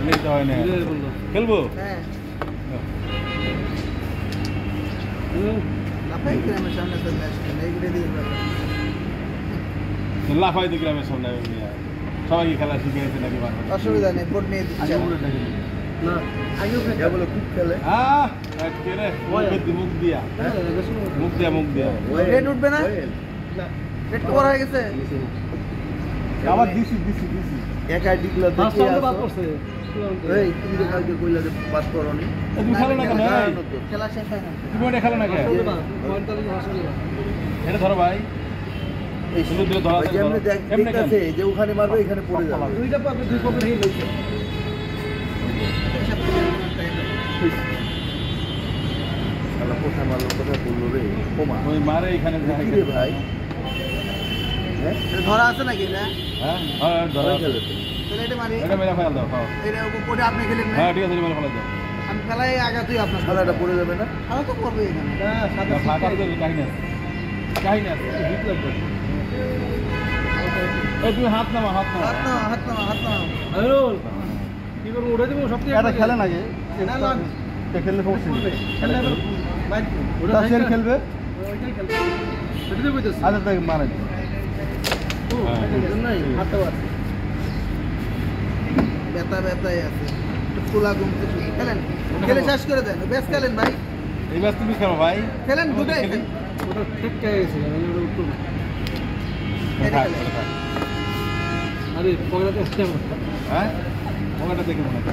নিতে হয় না খেলবো হ্যাঁ লাফাই গ্রামের সামনে চলে আসছেন এইগুলো দিয়ে লাফাইতে গ্রামের সামনে সবাই খেলা শিখিয়েছে নাকি অসুবিধা নেই বোর্ড নিয়ে দিচ্ছে না আগেও বলে খুব খেলে মুখ দিয়া মুখ দিয়া রেড উঠবে না রেড কভার হয়ে গেছে আবার দিছি একা ডিগলা দেখে এই তুমি তো কালকে কইলা যে পাস করনি তুমি খেলো না কেন খেলা শেষ হয় না তুমি ওটা খেলো না কেন এটা ধরো ভাই এই সুন্দর দিয়ে ধরা যেমনি দেখতেছে যে ওখানে মারবে এখানে পড়ে যাবে দুইটা পাবে দুই পকেট হয়ে লইছে শালা কোথায় মারলো কোথায় পড়লো রে ওমা ওই মারে এখানে রে ভাই হ্যাঁ ধরা আছে নাকি না হ্যাঁ ধরা খেলে তাহলে এটা মারি এটা মেরে ফেল দাও হ্যাঁ এটা উপরে আপনি খেলেন না হ্যাঁ ঠিক আছে মেরে ফেল দাও আমি খেলাই আগে তুই আপনার খেলাটা পড়ে যাবে না খেলা তো করবে এখানে না সাদা ফাটা দিয়ে কাহিনী আছে হিট লাগবে এই তুমি হাত নামা আরে কি করব উড়ে দেব সব এটা খেলে নাকি না না এটা খেললে সমস্যা নেই খেললে ভাই ওটা শেয়ার খেলবে ওইটাই খেলবে এটা তো কইতেছ আচ্ছা তাই মারে ও নাই হাতটা আছে ব্যথাই আছে ফুলা ঘুমতে খেলেন খেলে শেষ করে দেন বেশ খেলেন ভাই এই ব্যাস তুমি খেলো ভাই খেলেন দুটাই ওটা ঠিক হয়ে গেছে আমি ওটা উত্তর আরে পকেটে আসছে হ্যাঁ পকেটে দেখে মনে হয়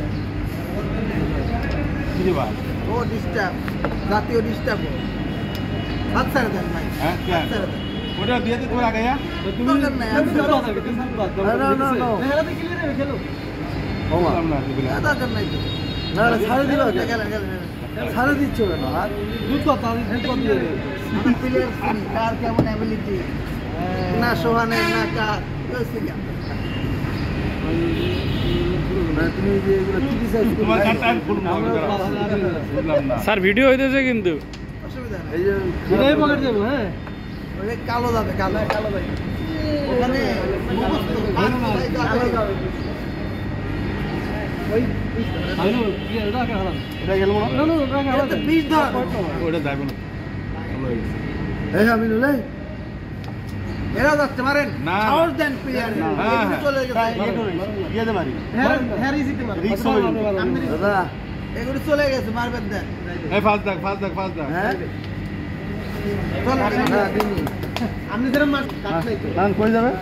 কি রে ভাই ও ডিস্টার্ব জাতীয় ডিস্টার্ব হাত ছাড়ে দেন ভাই হ্যাঁ ওটা দিয়ে দিতে হবে আগে তুমি দরকার নাই না হেরাতে ক্লিয়ার হবে খেলো ওমা দরকার নাই তো না ছাড়ে দিও খেলেন ছাড়ে দিচ্ছ কেন আর দুধ কথা দিয়ে প্লেয়ার চিনি কার কেমন অ্যাবিলিটি না সোহানের না কার তুমি যে এগুলো ক্রিটিসাইজ স্যার ভিডিও হইতেছে কিন্তু অসুবিধা নেই এই যে এটাই পকেট দেব হ্যাঁ ওই কালো যাবে কালো যাবে ওখানে কালো যাবে ওই আইনো কি এটা কে হারাম এটা গেল না না ওটা কে হারাম এটা 20 ধর ওটা যাবে না এই আমি নুলে এরা যাচ্ছে মারেন সাহস দেন প্লেয়ার চলে গেছে ইয়ে দে মারি হ্যাঁ ইজিতে মারেন রিক্স হবে দাদা এগুলো চলে গেছে মারবেন দেন এই ফাস্ট দাগ হ্যাঁ চল না দিনি আপনি যেরকম মার কাট নাই তো কই যাবে